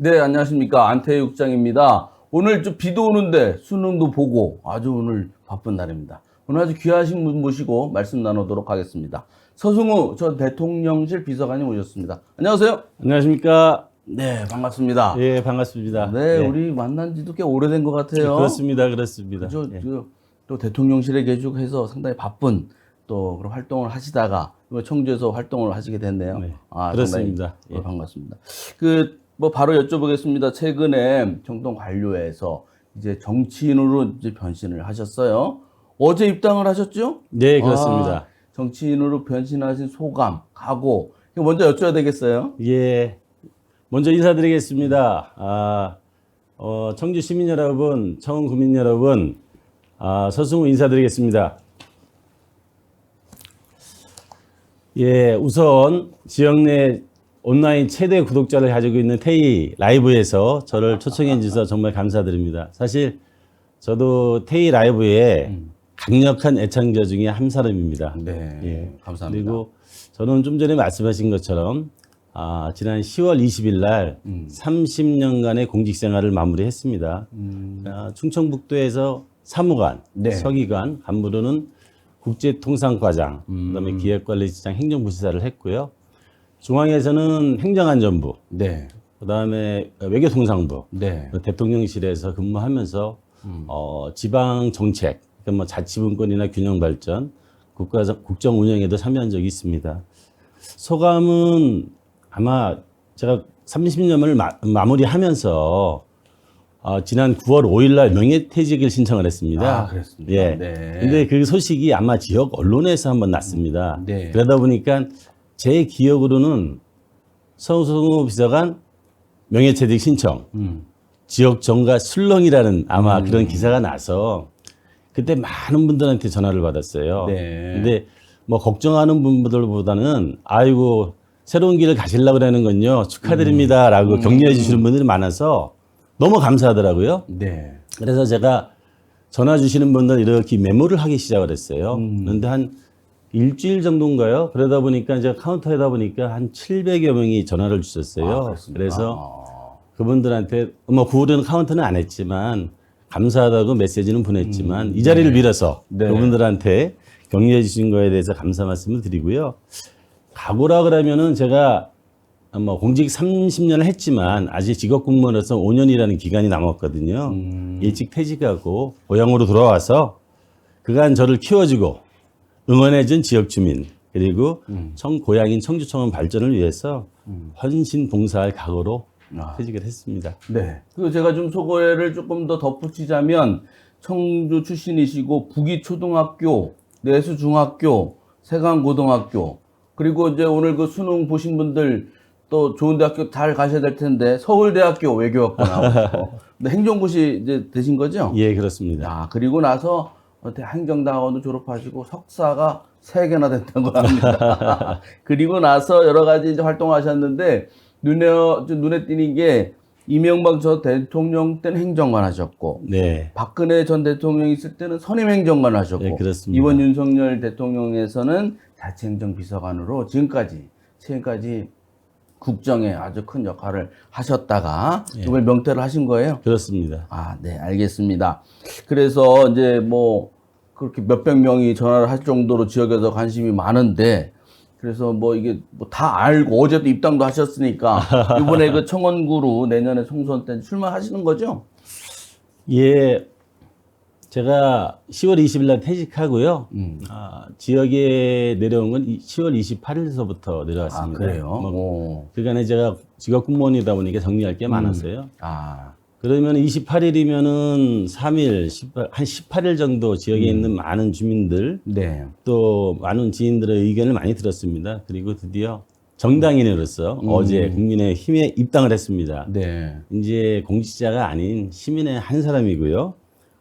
네, 안녕하십니까. 안태희 국장입니다. 오늘 좀 비도 오는데 수능도 보고 아주 오늘 바쁜 날입니다. 오늘 아주 귀하신 분 모시고 말씀 나누도록 하겠습니다. 서승우 전 대통령실 비서관님 오셨습니다. 안녕하세요. 안녕하십니까. 네, 반갑습니다. 예, 반갑습니다. 네, 예. 우리 만난 지도 꽤 오래된 것 같아요. 그렇습니다. 그렇습니다. 그죠? 예. 또 대통령실에 계시고 해서 상당히 바쁜 또 그런 활동을 하시다가 청주에서 활동을 하시게 됐네요. 네, 아, 그렇습니다. 상당히 예. 반갑습니다. 뭐 바로 여쭤보겠습니다. 최근에 청동 관료에서 이제 정치인으로 이제 변신을 하셨어요. 어제 입당을 하셨죠? 네, 그렇습니다. 아, 정치인으로 변신하신 소감, 각오. 이거 먼저 여쭤야 되겠어요? 예. 먼저 인사드리겠습니다. 청주 시민 여러분, 청원 구민 여러분, 서승우 인사드리겠습니다. 예, 우선 지역 내 온라인 최대 구독자를 가지고 있는 테이 라이브에서 저를 초청해 주셔서 정말 감사드립니다. 사실 저도 테이 라이브의 강력한 애청자 중에 한 사람입니다. 네, 예. 감사합니다. 그리고 저는 좀 전에 말씀하신 것처럼 지난 10월 20일 날 30년간의 공직 생활을 마무리했습니다. 충청북도에서 사무관, 네. 서기관, 간부로는 국제통상과장, 그다음에 기획관리지장 행정부시사를 했고요. 중앙에서는 행정안전부, 네, 그다음에 외교통상부, 네, 대통령실에서 근무하면서 지방 정책, 그러니까 뭐 자치분권이나 균형 발전, 국정 운영에도 참여한 적이 있습니다. 소감은 아마 제가 30년을 마무리하면서 지난 9월 5일 날 명예퇴직을 신청을 했습니다. 아, 그랬습니다. 예. 네. 근데 그 소식이 아마 지역 언론에서 한번 났습니다. 네. 그러다 보니까 제 기억으로는 서승우 비서관 명예퇴직 신청, 지역 정가 술렁이라는 아마 그런 기사가 나서 그때 많은 분들한테 전화를 받았어요. 네. 근데 뭐 걱정하는 분들보다는 아이고 새로운 길을 가시려고 그러는 건요 축하드립니다라고 격려해 주시는 분들이 많아서 너무 감사하더라고요. 네. 그래서 제가 전화 주시는 분들 이렇게 메모를 하기 시작을 했어요. 그런데 한 일주일 정도인가요? 그러다 보니까 이제 카운터에다 보니까 한 700여 명이 전화를 주셨어요. 그렇습니까? 그래서 그분들한테 뭐 구호는 카운터는 안 했지만 감사하다고 메시지는 보냈지만 이 자리를 빌어서 네. 그분들한테 격려해 주신 거에 대해서 감사 말씀을 드리고요. 각오라 그러면은 제가 뭐 공직 30년을 했지만 아직 직업 공무원으로서 5년이라는 기간이 남았거든요. 일찍 퇴직하고 고향으로 돌아와서 그간 저를 키워주고 응원해준 지역 주민 그리고 고향인 청주청원 발전을 위해서 헌신 봉사할 각오로 퇴직을 했습니다. 네. 그리고 제가 좀 소개를 조금 더 덧붙이자면 청주 출신이시고 북이초등학교, 내수중학교, 세강고등학교 그리고 이제 오늘 그 수능 보신 분들 또 좋은 대학교 잘 가셔야 될 텐데 서울대학교 외교학과 나오시고 근데 행정고시 이제 되신 거죠? 예, 그렇습니다. 아, 그리고 나서 행정대학원도 졸업하시고 석사가 3개나 됐다고 합니다. 그리고 나서 여러 가지 이제 활동하셨는데 눈에 띄는 게 이명박 전 대통령 때는 행정관 하셨고 네. 박근혜 전 대통령 있을 때는 선임행정관 하셨고 네, 그렇습니다. 이번 윤석열 대통령에서는 자치행정비서관으로 지금까지 국정에 아주 큰 역할을 하셨다가 이걸 명퇴를 하신 거예요? 그렇습니다. 아, 네, 알겠습니다. 그래서 이제 뭐 그렇게 몇백 명이 전화를 할 정도로 지역에서 관심이 많은데 그래서 뭐 이게 뭐 다 알고 어제도 입당도 하셨으니까 이번에 그 청원구로 내년에 총선 때 출마하시는 거죠? 예, 제가 10월 20일 날 퇴직하고요. 지역에 내려온 건 10월 28일서부터 내려왔습니다. 아, 그래요? 뭐, 그간에 제가 직업 공무원이다 보니까 정리할 게 많았어요. 아, 그러면 28일이면은 3일, 한 18일 정도 지역에 있는 많은 주민들, 네. 또 많은 지인들의 의견을 많이 들었습니다. 그리고 드디어 정당인으로서 어제 국민의힘에 입당을 했습니다. 네. 이제 공직자가 아닌 시민의 한 사람이고요.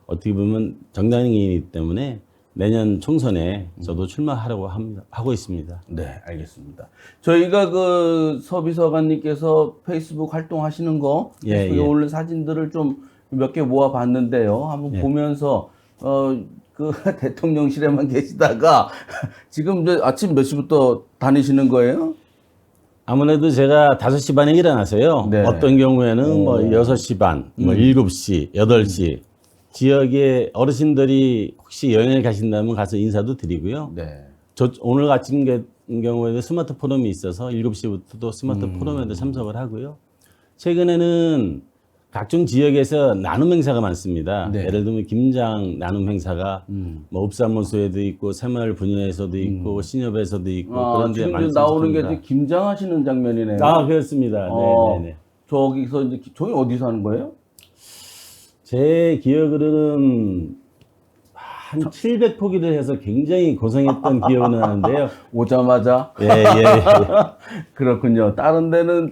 어떻게 보면 정당인이기 때문에 내년 총선에 저도 출마하려고 하고 있습니다. 네, 알겠습니다. 저희가 그 서비서관님께서 페이스북 활동하시는 거, 예, 페이스북에 예. 올린 사진들을 좀 몇 개 모아봤는데요. 한번 보면서 그 대통령실에만 계시다가 지금 이제 아침 몇 시부터 다니시는 거예요? 아무래도 제가 5시 반에 일어나서요. 네. 어떤 경우에는 뭐 6시 반, 뭐 7시, 8시 지역의 어르신들이 혹시 여행을 가신다면 가서 인사도 드리고요. 네. 오늘 같은 경우에도 스마트 포럼이 있어서 7시부터도 스마트 포럼에도 참석을 하고요. 최근에는 각종 지역에서 나눔 행사가 많습니다. 네. 예를 들면 김장 나눔 행사가 뭐 읍사무소에도 있고 새마을 분야에서도 있고 신협에서도 있고 그런 데 지금 많이 이제 나오는 게 참석합니다. 이제 김장하시는 장면이네요. 아, 그렇습니다. 네네네. 저기서 이제 저기 어디서 하는 거예요? 제 기억으로는 한 700포기를 해서 굉장히 고생했던 기억은 나는데요. 오자마자 예, 예, 그렇군요. 다른 데는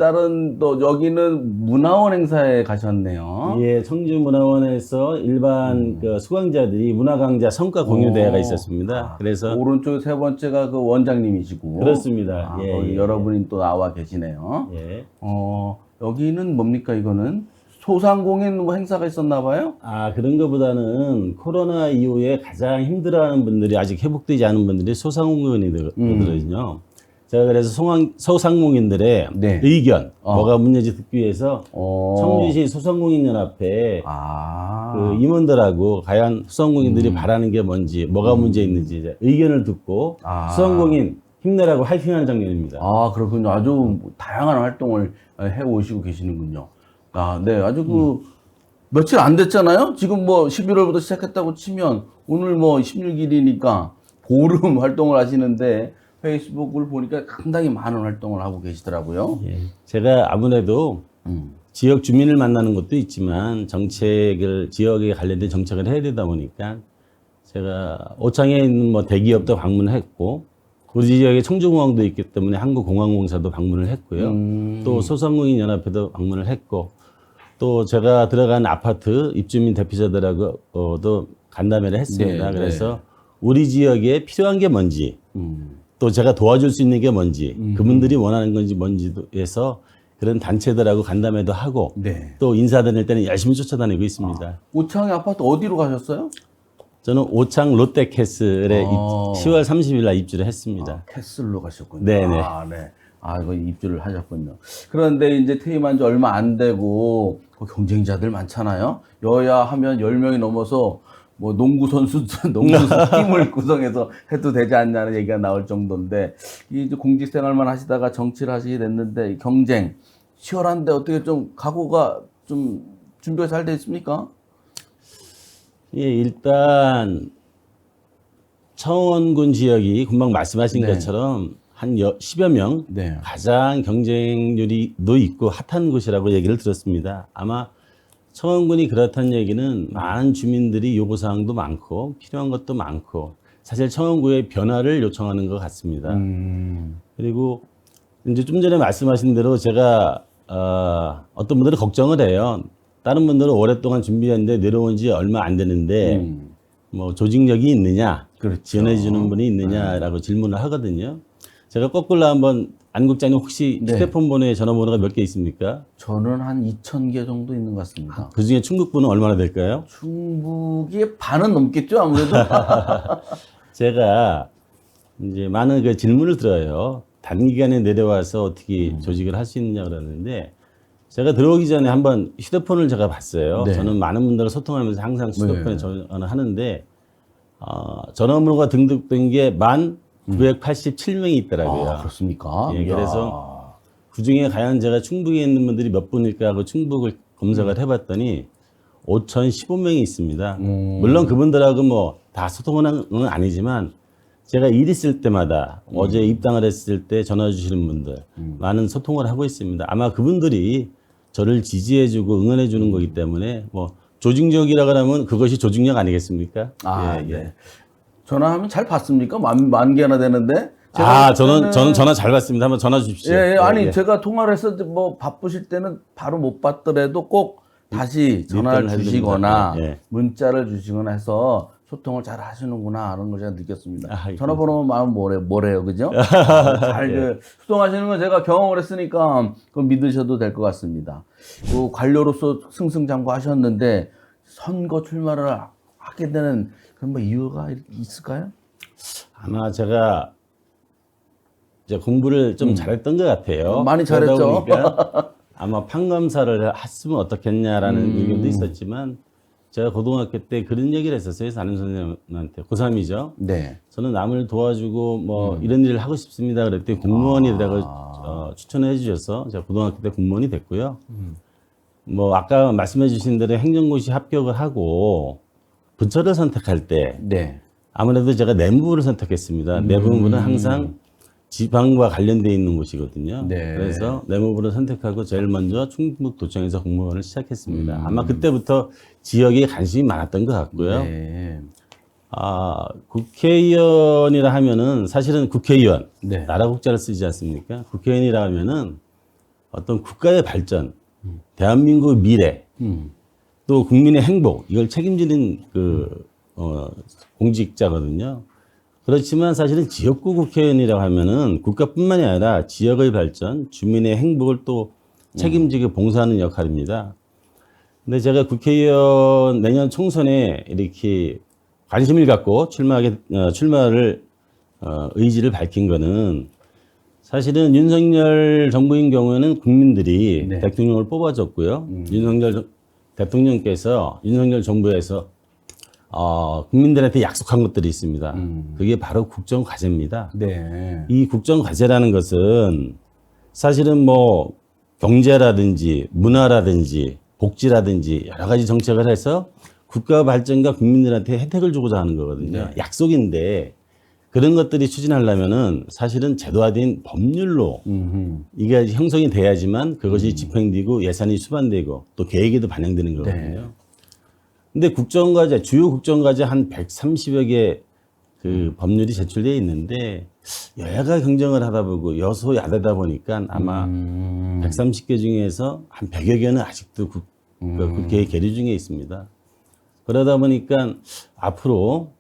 또 여기는 문화원 행사에 가셨네요. 예. 예, 청주문화원에서 일반 그 수강자들이 문화강좌 성과 공유 대회가 있었습니다. 그래서 오른쪽 세 번째가 그 원장님이시고 그렇습니다. 예, 거기 예, 여러분이 또 나와 계시네요. 예. 여기는 뭡니까 이거는 소상공인 뭐 행사가 있었나 봐요? 아, 그런 것보다는 코로나 이후에 가장 힘들어하는 분들이 아직 회복되지 않은 분들이 소상공인이거든요. 제가 그래서 소상공인들의 네. 의견, 뭐가 문제인지 듣기 위해서 어. 청주시 소상공인연합회 그 임원들하고 과연 소상공인들이 바라는 게 뭔지, 뭐가 문제 있는지 이제 의견을 듣고 소상공인 힘내라고 화이팅하는 장면입니다. 그렇군요. 아주 다양한 활동을 해 오시고 계시는군요. 네. 아주 며칠 안 됐잖아요? 지금 뭐 11월부터 시작했다고 치면 오늘 뭐 16일이니까 보름 활동을 하시는데 페이스북을 보니까 상당히 많은 활동을 하고 계시더라고요. 예. 제가 아무래도 지역 주민을 만나는 것도 있지만 지역에 관련된 정책을 해야 되다 보니까 제가 오창에 있는 뭐 대기업도 방문했고 우리 지역에 청주공항도 있기 때문에 한국공항공사도 방문을 했고요. 또 소상공인 연합회도 방문을 했고 또 제가 들어간 아파트 입주민 대표자들하고도 간담회를 했습니다. 네, 그래서 우리 지역에 필요한 게 뭔지 또 제가 도와줄 수 있는 게 뭔지 그분들이 원하는 건지 뭔지도 해서 그런 단체들하고 간담회도 하고 네. 또 인사 다닐 때는 열심히 쫓아다니고 있습니다. 오창의 아파트 어디로 가셨어요? 저는 오창 롯데캐슬에 10월 30일 날 입주를 했습니다. 캐슬로 가셨군요. 네네. 네. 이거 입주를 하셨군요. 그런데 이제 퇴임한 지 얼마 안 되고 경쟁자들 많잖아요. 여야 하면 10명이 넘어서 뭐 농구 선수 팀을 구성해서 해도 되지 않냐는 얘기가 나올 정도인데 이제 공직 생활만 하시다가 정치를 하시게 됐는데 이 경쟁 치열한데 어떻게 좀 각오가 좀 준비가 잘 돼 있습니까? 예, 일단 청원군 지역이 금방 말씀하신 것처럼 한 10여 명 네. 가장 경쟁률이도 있고 핫한 곳이라고 얘기를 들었습니다. 아마 청원군이 그렇다는 얘기는 많은 주민들이 요구사항도 많고 필요한 것도 많고 사실 청원구의 변화를 요청하는 것 같습니다. 그리고 이제 좀 전에 말씀하신 대로 제가 어떤 분들은 걱정을 해요. 다른 분들은 오랫동안 준비했는데 내려온 지 얼마 안 되는데 뭐 조직력이 있느냐, 그렇죠. 지원해주는 분이 있느냐라고 질문을 하거든요. 제가 거꾸로 한번 안 국장님 혹시 휴대폰 번호에 전화번호가 몇 개 있습니까? 저는 한 2,000개 정도 있는 것 같습니다. 그 중에 충북분은 얼마나 될까요? 충북이 반은 넘겠죠, 아무래도. 제가 이제 많은 그 질문을 들어요. 단기간에 내려와서 어떻게 조직을 할 수 있느냐 그러는데 제가 들어오기 전에 한번 휴대폰을 제가 봤어요. 네. 저는 많은 분들과 소통하면서 항상 휴대폰에 전화하는데 전화번호가 등록된 게 1,987명이 있더라고요. 그렇습니까? 예, 그래서 그 중에 과연 제가 충북에 있는 분들이 몇 분일까 하고 충북을 검색을 해봤더니 5,015명이 있습니다. 물론 그분들하고 뭐 다 소통하는 건 아니지만 제가 일 있을 때마다 어제 입당을 했을 때 전화 주시는 분들 많은 소통을 하고 있습니다. 아마 그분들이 저를 지지해주고 응원해주는 거기 때문에 뭐 조직력이라고 하면 그것이 조직력 아니겠습니까? 네. 전화하면 잘 받습니까? 만 개나 되는데. 저는 전화 잘 받습니다. 한번 전화 주십시오. 아니 제가 통화를 해서 뭐 바쁘실 때는 바로 못 받더라도 꼭 다시 전화를 주시거나 문자를 주시거나 해서 소통을 잘 하시는구나 하는 걸 제가 느꼈습니다. 전화번호만 마음 뭐래요, 그죠? 잘 소통하시는 건 제가 경험을 했으니까 그건 믿으셔도 될 것 같습니다. 그 관료로서 승승장구하셨는데 선거 출마를 하게 되는 그런 뭐 이유가 있을까요? 아마 제가 이제 공부를 좀 잘했던 것 같아요. 많이 그러다 잘했죠. 보니까 아마 판검사를 했으면 어떻겠냐라는 의견도 있었지만 제가 고등학교 때 그런 얘기를 했었어요. 담임 선생님한테. 고3이죠. 네. 저는 남을 도와주고 뭐 이런 일을 하고 싶습니다. 그랬더니 공무원이라고 추천해 주셔서 제가 고등학교 때 공무원이 됐고요. 뭐 아까 말씀해 주신 대로 행정고시 합격을 하고 부처를 선택할 때 네. 아무래도 제가 내무부를 선택했습니다. 내무부는 항상 지방과 관련돼 있는 곳이거든요. 네. 그래서 내무부를 선택하고 제일 먼저 충북도청에서 공무원을 시작했습니다. 아마 그때부터 지역에 관심이 많았던 것 같고요. 네. 아, 국회의원이라 하면은 사실은 국회의원, 네. 나라 국자를 쓰지 않습니까? 국회의원이라 하면은 어떤 국가의 발전, 대한민국의 미래, 또 국민의 행복, 이걸 책임지는 공직자거든요. 그렇지만 사실은 지역구 국회의원이라고 하면은 국가뿐만이 아니라 지역의 발전, 주민의 행복을 또 책임지게 봉사하는 역할입니다. 근데 제가 국회의원 내년 총선에 이렇게 관심을 갖고 출마를 의지를 밝힌 거는 사실은 윤석열 정부인 경우에는 국민들이 네. 대통령을 뽑아줬고요. 윤석열 대통령께서 윤석열 정부에서 국민들한테 약속한 것들이 있습니다. 그게 바로 국정과제입니다. 네. 이 국정과제라는 것은 사실은 뭐 경제라든지 문화라든지 복지라든지 여러 가지 정책을 해서 국가 발전과 국민들한테 혜택을 주고자 하는 거거든요. 네. 약속인데 그런 것들이 추진하려면은 사실은 제도화된 법률로 이게 형성이 돼야지만 그것이 집행되고 예산이 수반되고 또 계획에도 반영되는 거거든요. 네. 근데 국정과제, 주요 국정과제 한 130여 개 그 법률이 제출되어 있는데 여야가 경쟁을 하다 보고 여소야대다 보니까 아마 130개 중에서 한 100여 개는 아직도 국회에 계류 중에 있습니다. 그러다 보니까 앞으로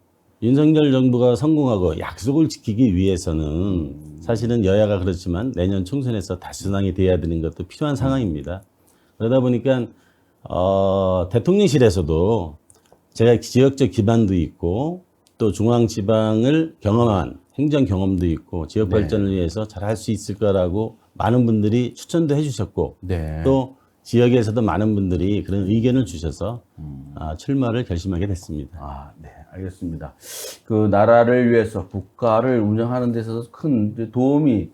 윤석열 정부가 성공하고 약속을 지키기 위해서는 사실은 여야가 그렇지만 내년 총선에서 다수당이 돼야 되는 것도 필요한 상황입니다. 그러다 보니까 대통령실에서도 제가 지역적 기반도 있고 또 중앙 지방을 경험한 행정 경험도 있고 지역 발전을 위해서 잘 할 수 있을 거라고 많은 분들이 추천도 해주셨고 네. 또 지역에서도 많은 분들이 그런 의견을 주셔서 출마를 결심하게 됐습니다. 아, 네, 알겠습니다. 그 나라를 위해서 국가를 운영하는 데 있어서 큰 이제 도움이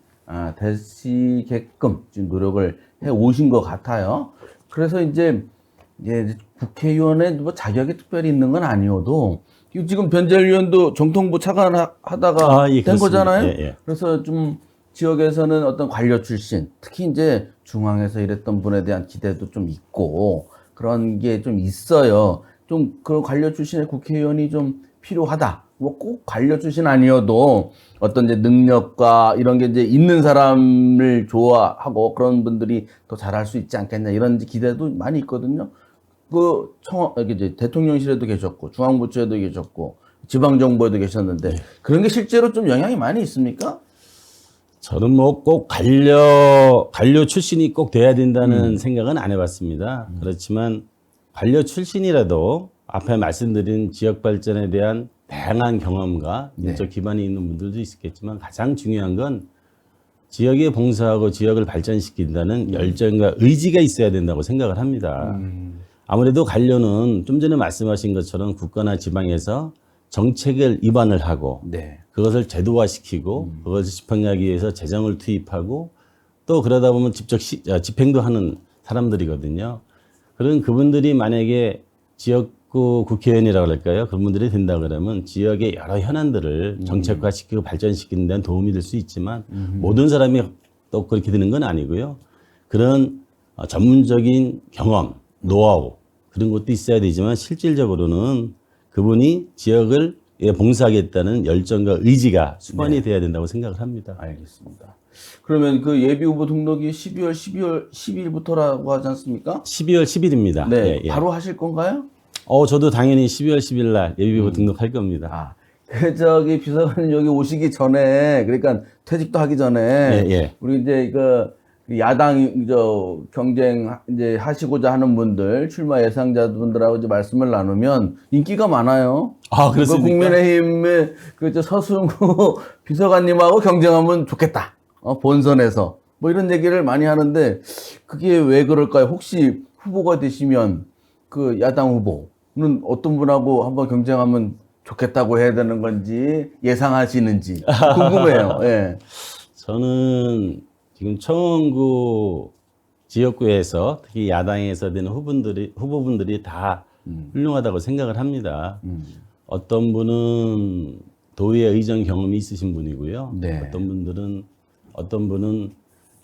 되시게끔 지금 노력을 해 오신 것 같아요. 그래서 이제 국회의원의 뭐 자격이 특별히 있는 건 아니어도 지금 변재열 의원도 정통부 차관 하다가 예, 된 그렇습니다. 거잖아요. 예, 예. 그래서 좀 지역에서는 어떤 관료 출신, 특히 이제 중앙에서 일했던 분에 대한 기대도 좀 있고 그런 게 좀 있어요. 좀 그런 관료 출신의 국회의원이 좀 필요하다. 뭐 꼭 관료 출신 아니어도 어떤 이제 능력과 이런 게 이제 있는 사람을 좋아하고 그런 분들이 더 잘할 수 있지 않겠냐 이런 기대도 많이 있거든요. 이제 대통령실에도 계셨고 중앙부처에도 계셨고 지방정부에도 계셨는데 그런 게 실제로 좀 영향이 많이 있습니까? 저는 뭐 꼭 관료 출신이 꼭 돼야 된다는 생각은 안 해봤습니다. 그렇지만 관료 출신이라도 앞에 말씀드린 지역 발전에 대한 다양한 경험과 인적 기반이 있는 분들도 있겠지만 가장 중요한 건 지역에 봉사하고 지역을 발전시킨다는 열정과 의지가 있어야 된다고 생각을 합니다. 아무래도 관료는 좀 전에 말씀하신 것처럼 국가나 지방에서 정책을 입안을 하고 네. 그것을 제도화시키고 그것을 집행하기 위해서 재정을 투입하고 또 그러다 보면 직접 집행도 하는 사람들이거든요. 그런 그분들이 만약에 지역구 국회의원이라고 할까요? 그분들이 된다 그러면 지역의 여러 현안들을 정책화시키고 발전시키는 데는 도움이 될 수 있지만 모든 사람이 또 그렇게 되는 건 아니고요. 그런 전문적인 경험, 노하우 그런 것도 있어야 되지만 실질적으로는 그분이 지역을 봉사하겠다는 열정과 의지가 수반이 돼야 된다고 생각을 합니다. 알겠습니다. 그러면 그 예비 후보 등록이 12월 12일부터라고 하지 않습니까? 12월 10일입니다. 네. 바로 하실 건가요? 저도 당연히 12월 10일 날 예비 후보 등록할 겁니다. 비서관님 여기 오시기 전에, 그러니까 퇴직도 하기 전에, 우리 이제 야당 경쟁 이제 하시고자 하는 분들, 출마 예상자분들하고 이제 말씀을 나누면 인기가 많아요. 그렇습니까? 국민의힘의 서승우 비서관님하고 경쟁하면 좋겠다. 본선에서 뭐 이런 얘기를 많이 하는데 그게 왜 그럴까요? 혹시 후보가 되시면 그 야당 후보는 어떤 분하고 한번 경쟁하면 좋겠다고 해야 되는 건지 예상하시는지 궁금해요. 예. 저는 지금 청원구 지역구에서 특히 야당에서 되는 후보분들이 다 훌륭하다고 생각을 합니다. 어떤 분은 도의회 의정 경험이 있으신 분이고요. 네. 어떤 분은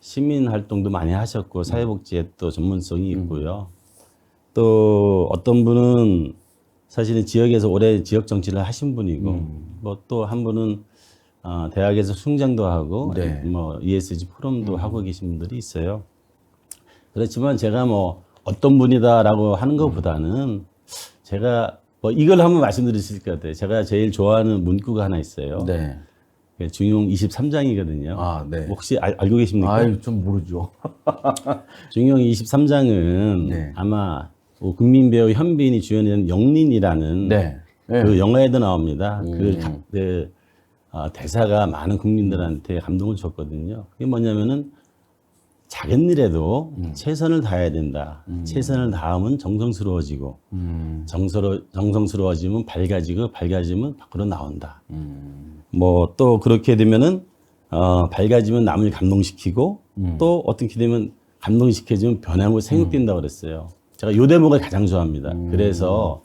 시민 활동도 많이 하셨고 사회복지에 또 전문성이 있고요. 또 어떤 분은 사실은 지역에서 오래 지역 정치를 하신 분이고 뭐 또 한 분은 대학에서 숭장도 하고 네. 뭐 ESG 포럼도 하고 계신 분들이 있어요. 그렇지만 제가 뭐 어떤 분이다라고 하는 것보다는 제가 뭐 이걸 한번 말씀드릴 것 같아요. 제가 제일 좋아하는 문구가 하나 있어요. 네. 중용 23장이거든요. 아, 네. 혹시 알고 계십니까? 아유, 좀 모르죠. 중용 23장은 네. 아마 국민배우 현빈이 주연한 영린이라는 네. 네. 그 영화에도 나옵니다. 대사가 많은 국민들한테 감동을 줬거든요. 그게 뭐냐면은 작은 일에도 최선을 다해야 된다. 최선을 다하면 정성스러워지고 정성스러워지면 밝아지면 밖으로 나온다. 뭐 또 그렇게 되면은 밝아지면 남을 감동시키고 또 어떻게 되면 감동시켜지면 변화하고 생육된다고 그랬어요. 제가 요 대목을 가장 좋아합니다. 그래서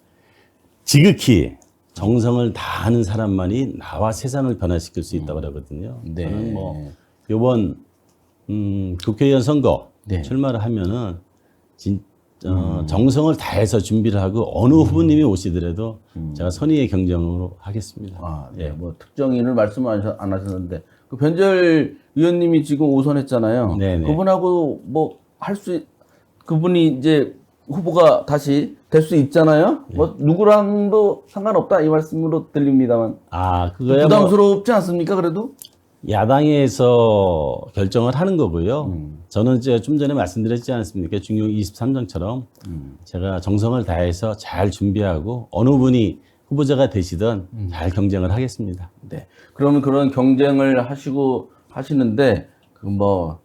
지극히 정성을 다하는 사람만이 나와 세상을 변화시킬 수 있다고 그러거든요. 네. 저는 뭐 요번 국회의원 선거 네. 출마를 하면은 정성을 다해서 준비를 하고 어느 후보님이 오시더라도 제가 선의의 경쟁으로 하겠습니다. 아, 네. 뭐 특정인을 말씀 안 하셨는데 그 변절 의원님이 지금 오선했잖아요. 네네. 그분하고 뭐 그분이 이제 후보가 다시 될 수 있잖아요. 뭐 누구랑도 상관없다 이 말씀으로 들립니다만 그거야 뭐 부담스럽지 않습니까? 그래도 야당에서 결정을 하는 거고요. 저는 이제 좀 전에 말씀드렸지 않습니까? 중용 23장처럼 제가 정성을 다해서 잘 준비하고 어느 분이 후보자가 되시든 잘 경쟁을 하겠습니다. 네. 그러면 그런 경쟁을 하시는데 그 뭐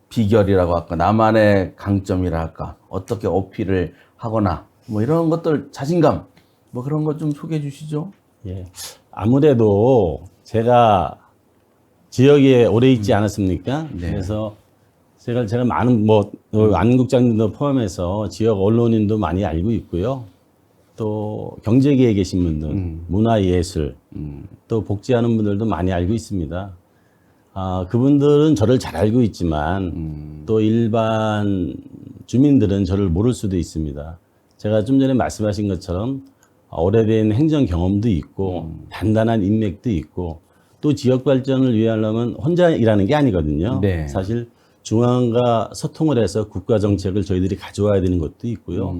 비결이라고 할까, 나만의 강점이라 할까, 어떻게 어필을 하거나 뭐 이런 것들 자신감 뭐 그런 것 좀 소개해 주시죠. 예. 아무래도 제가 지역에 오래 있지 않았습니까? 네. 그래서 제가 많은 안국장님도 포함해서 지역 언론인도 많이 알고 있고요. 또 경제계에 계신 분들, 문화예술, 또 복지하는 분들도 많이 알고 있습니다. 그분들은 저를 잘 알고 있지만 또 일반 주민들은 저를 모를 수도 있습니다. 제가 좀 전에 말씀하신 것처럼 오래된 행정 경험도 있고 단단한 인맥도 있고 또 지역 발전을 위하려면 혼자 일하는 게 아니거든요. 네. 사실 중앙과 소통을 해서 국가 정책을 저희들이 가져와야 되는 것도 있고요.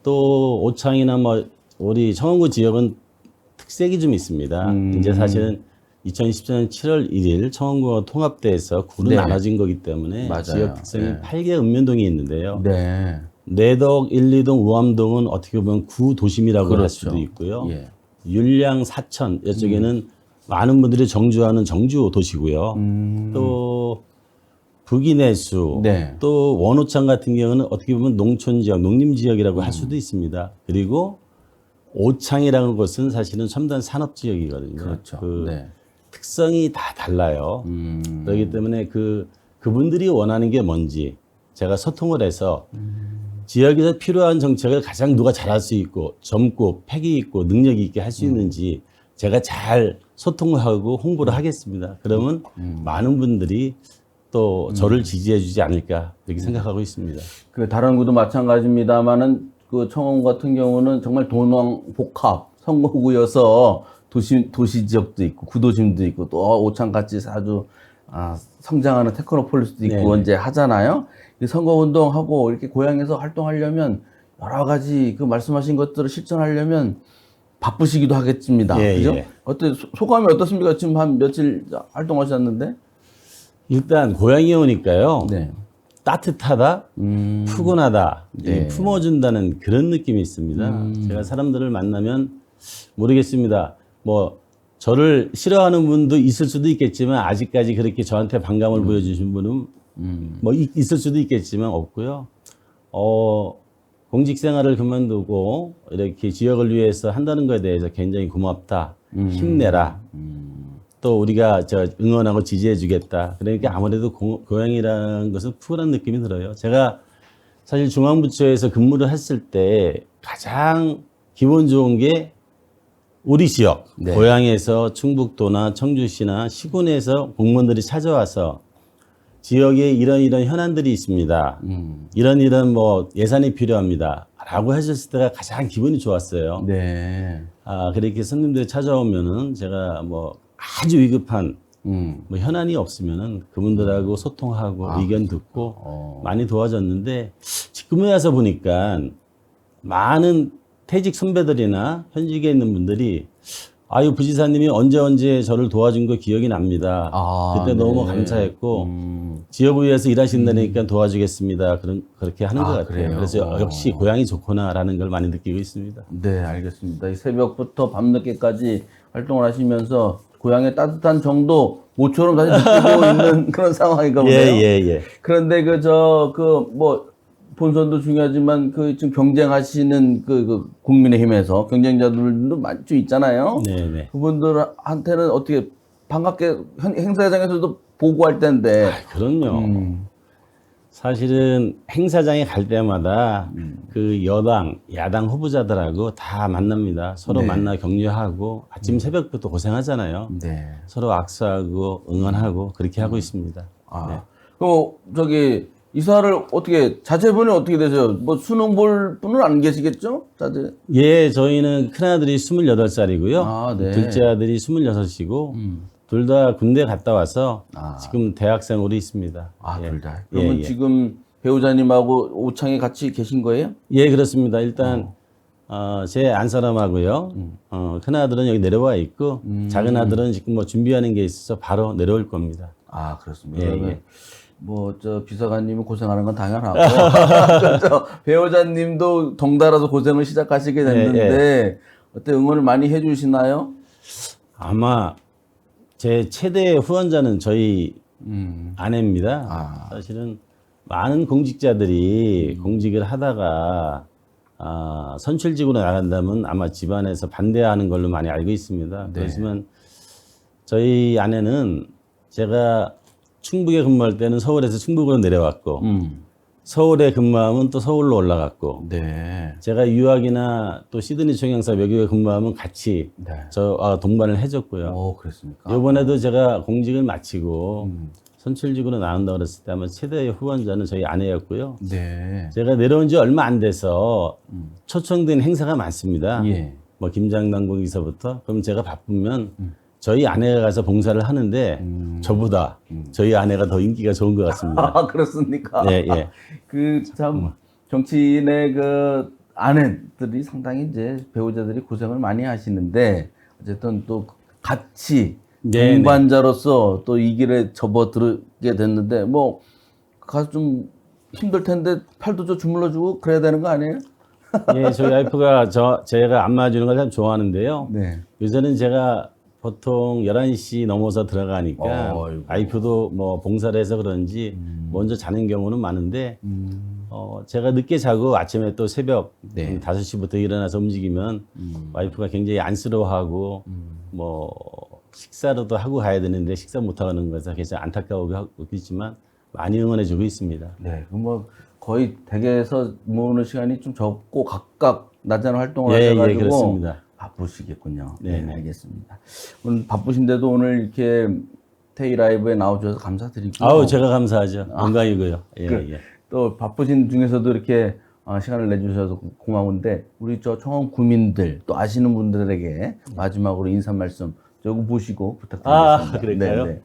또 오창이나 뭐 우리 청원구 지역은 특색이 좀 있습니다. 이제 사실은 2014년 7월 1일 청원구가 통합돼서 구로 네. 나눠진 거기 때문에 맞아요. 지역 특성이 네. 8개 은면동이 있는데요. 네. 내덕 1, 2동, 우암동은 어떻게 보면 구도심이라고 할 그렇죠. 수도 있고요. 예. 율량, 사천 이쪽에는 많은 분들이 정주하는 정주 도시고요. 또 북이내수, 네. 또 원호창 같은 경우는 어떻게 보면 농촌 지역, 농림 지역이라고 할 수도 있습니다. 그리고 오창이라는 곳은 사실은 첨단 산업 지역이거든요. 그렇죠. 그 네. 특성이 다 달라요. 그렇기 때문에 그분들이 원하는 게 뭔지 제가 소통을 해서 지역에서 필요한 정책을 가장 누가 잘할 수 있고 젊고 패기 있고 능력이 있게 할 수 있는지 제가 잘 소통을 하고 홍보를 하겠습니다. 그러면 많은 분들이 또 저를 지지해 주지 않을까 이렇게 생각하고 있습니다. 그 다른 구도 마찬가지입니다만은 그 청원 같은 경우는 정말 동원복합 선거구여서 도시 지역도 있고 구도심도 있고 또 오창같이 아주 성장하는 테크노폴리스도 있고 네네. 이제 하잖아요. 이 선거운동하고 이렇게 고향에서 활동하려면 여러 가지 그 말씀하신 것들을 실천하려면 바쁘시기도 하겠습니다. 예, 그죠? 예. 소감이 어떻습니까? 지금 한 며칠 활동하셨는데? 일단 고향에 오니까요. 네. 따뜻하다, 푸근하다, 네. 품어준다는 그런 느낌이 있습니다. 제가 사람들을 만나면 모르겠습니다. 뭐 저를 싫어하는 분도 있을 수도 있겠지만 아직까지 그렇게 저한테 반감을 보여주신 분은 뭐 있을 수도 있겠지만 없고요. 공직 생활을 그만두고 이렇게 지역을 위해서 한다는 것에 대해서 굉장히 고맙다. 힘내라. 또 우리가 응원하고 지지해 주겠다. 그러니까 아무래도 고향이라는 것은 푸근한 느낌이 들어요. 제가 사실 중앙부처에서 근무를 했을 때 가장 기분 좋은 게 우리 지역, 네. 고향에서 충북도나 청주시나 시군에서 공무원들이 찾아와서 지역에 이런 현안들이 있습니다. 이런 뭐 예산이 필요합니다. 라고 하셨을 때가 가장 기분이 좋았어요. 네. 그렇게 손님들이 찾아오면은 제가 뭐 아주 위급한 뭐 현안이 없으면은 그분들하고 소통하고 의견 듣고 많이 도와줬는데 지금에 와서 보니까 많은 퇴직 선배들이나 현직에 있는 분들이 아유 부지사님이 언제 저를 도와준 거 기억이 납니다. 그때 너무 감사했고 지역을 위해서 일하신다니까 도와주겠습니다. 그렇게 하는 것 같아요. 그래요? 그래서 역시 고향이 좋구나라는 걸 많이 느끼고 있습니다. 네, 알겠습니다. 이 새벽부터 밤늦게까지 활동을 하시면서 고향의 따뜻한 정도 모처럼 다시 느끼고 있는 그런 상황인가 보네요. 예. 그런데 뭐 본선도 중요하지만 지금 경쟁하시는 국민의힘에서 경쟁자들도 많죠 있잖아요. 네네. 그분들한테는 어떻게 반갑게 행사장에서도 보고할 텐데. 그럼요. 사실은 행사장에 갈 때마다 그 여당, 야당 후보자들하고 다 만납니다. 서로 만나 격려하고 아침 새벽부터 고생하잖아요. 네. 서로 악수하고 응원하고 그렇게 하고 있습니다. 네. 그럼 이사를 어떻게 자제분이 어떻게 되세요? 뭐 수능 볼 분은 안 계시겠죠? 자제. 예, 저희는 큰아들이 28살이고요. 네. 둘째 아들이 26이고 둘 다 군대 갔다 와서 지금 대학생으로 있습니다. 예. 둘 다. 그러면 지금 배우자님하고 오창에 같이 계신 거예요? 예, 그렇습니다. 일단 제 안사람하고요. 큰아들은 여기 내려와 있고 작은 아들은 지금 뭐 준비하는 게 있어서 바로 내려올 겁니다. 그렇습니다. 예. 비서관님이 고생하는 건 당연하고 배우자님도 덩달아서 고생을 시작하시게 됐는데 어때 응원을 많이 해주시나요? 아마 제 최대 후원자는 저희 아내입니다. 사실은 많은 공직자들이 공직을 하다가 선출직으로 나간다면 아마 집안에서 반대하는 걸로 많이 알고 있습니다. 그렇지만 저희 아내는 제가 충북에 근무할 때는 서울에서 충북으로 내려왔고 서울에 근무하면 또 서울로 올라갔고 제가 유학이나 또 시드니 총영사 외교에 근무하면 같이 동반을 해줬고요. 그랬습니까? 이번에도 제가 공직을 마치고 선출직으로 나온다고 그랬을 때 아마 최대의 후원자는 저희 아내였고요. 제가 내려온 지 얼마 안 돼서 초청된 행사가 많습니다. 뭐 김장당국에서부터 그럼 제가 바쁘면 저희 아내가 가서 봉사를 하는데 저보다 저희 아내가 더 인기가 좋은 것 같습니다. 그렇습니까? 예. 참 정치인의 아내들이 상당히 이제 배우자들이 고생을 많이 하시는데 어쨌든 또 같이 동반자로서 또 이 길에 접어들게 됐는데 뭐 가서 좀 힘들 텐데 팔도 좀 주물러주고 그래야 되는 거 아니에요? 예, 저희 와이프가 제가 안마주는 걸 참 좋아하는데요. 요새는 제가 보통 11시 넘어서 들어가니까 와이프도 뭐 봉사를 해서 그런지 먼저 자는 경우는 많은데 제가 늦게 자고 아침에 또 새벽 5시부터 일어나서 움직이면 와이프가 굉장히 안쓰러워하고 뭐 식사로도 하고 가야 되는데 식사 못 하는 것에 굉장히 안타까워하고 있지만 많이 응원해 주고 있습니다. 뭐 거의 댁에서 모으는 시간이 좀 적고 각각 낮에는 활동을 하셔가지고 그렇습니다. 바쁘시겠군요. 네, 알겠습니다. 오늘 바쁘신데도 오늘 이렇게 테이 라이브에 나와주셔서 감사드리고. 제가 감사하죠. 영광이고요. 또 바쁘신 중에서도 이렇게 시간을 내주셔서 고마운데 우리 청원 구민들 또 아시는 분들에게 마지막으로 인사 말씀 조금 보시고 부탁드리겠습니다. 그럴까요?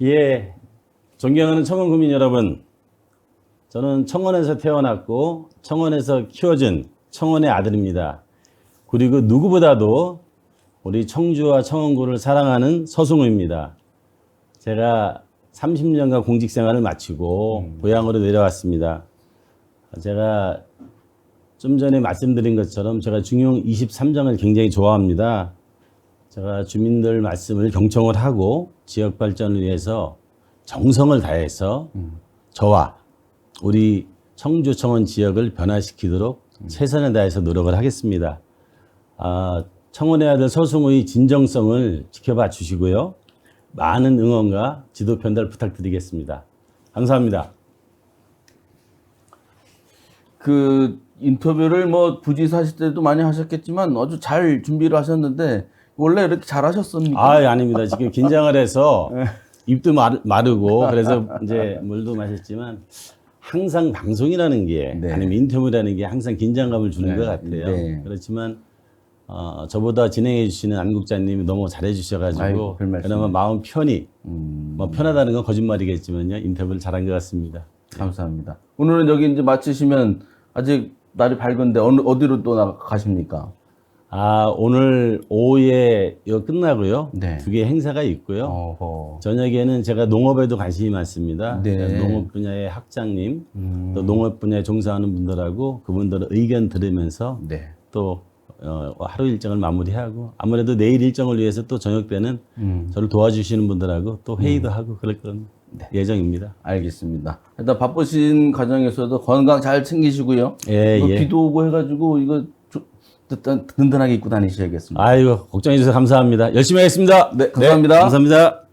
예, 존경하는 청원 구민 여러분, 저는 청원에서 태어났고 청원에서 키워준 청원의 아들입니다. 그리고 누구보다도 우리 청주와 청원구를 사랑하는 서승우입니다. 제가 30년간 공직 생활을 마치고 고향으로 내려왔습니다. 제가 좀 전에 말씀드린 것처럼 제가 중용 23장을 굉장히 좋아합니다. 제가 주민들 말씀을 경청을 하고 지역 발전을 위해서 정성을 다해서 저와 우리 청주청원 지역을 변화시키도록 최선을 다해서 노력을 하겠습니다. 청원의 아들 서승우의 진정성을 지켜봐 주시고요. 많은 응원과 지도 편달 부탁드리겠습니다. 감사합니다. 그 인터뷰를 뭐 부지사실 때도 많이 하셨겠지만 아주 잘 준비를 하셨는데 원래 이렇게 잘 하셨습니까? 아닙니다. 지금 긴장을 해서 입도 마르고 그래서 이제 물도 마셨지만 항상 방송이라는 게 네. 아니면 인터뷰라는 게 항상 긴장감을 주는 것 같아요. 네. 그렇지만 저보다 진행해 주시는 안국자님이 너무 잘해 주셔가지고 아이고, 별 말씀. 그나마 마음 편히 뭐 편하다는 건 거짓말이겠지만요 인터뷰를 잘한 것 같습니다. 감사합니다. 오늘은 여기 이제 마치시면 아직 날이 밝은데 어디로 또 가십니까? 오늘 오후에 이거 끝나고요. 네. 2개 행사가 있고요. 어허. 저녁에는 제가 농업에도 관심이 많습니다. 네. 제가 농업 분야의 학장님, 또 농업 분야에 종사하는 분들하고 그분들의 의견 들으면서 네. 또 하루 일정을 마무리하고 아무래도 내일 일정을 위해서 또 저녁 때는 저를 도와주시는 분들하고 또 회의도 하고 그럴 건 예정입니다. 알겠습니다. 일단 바쁘신 과정에서도 건강 잘 챙기시고요. 예, 이거 예. 비도 오고 해가지고 이거 일단 든든하게 입고 다니셔야겠습니다. 아이고 걱정해 주셔서 감사합니다. 열심히 하겠습니다. 네, 감사합니다. 감사합니다.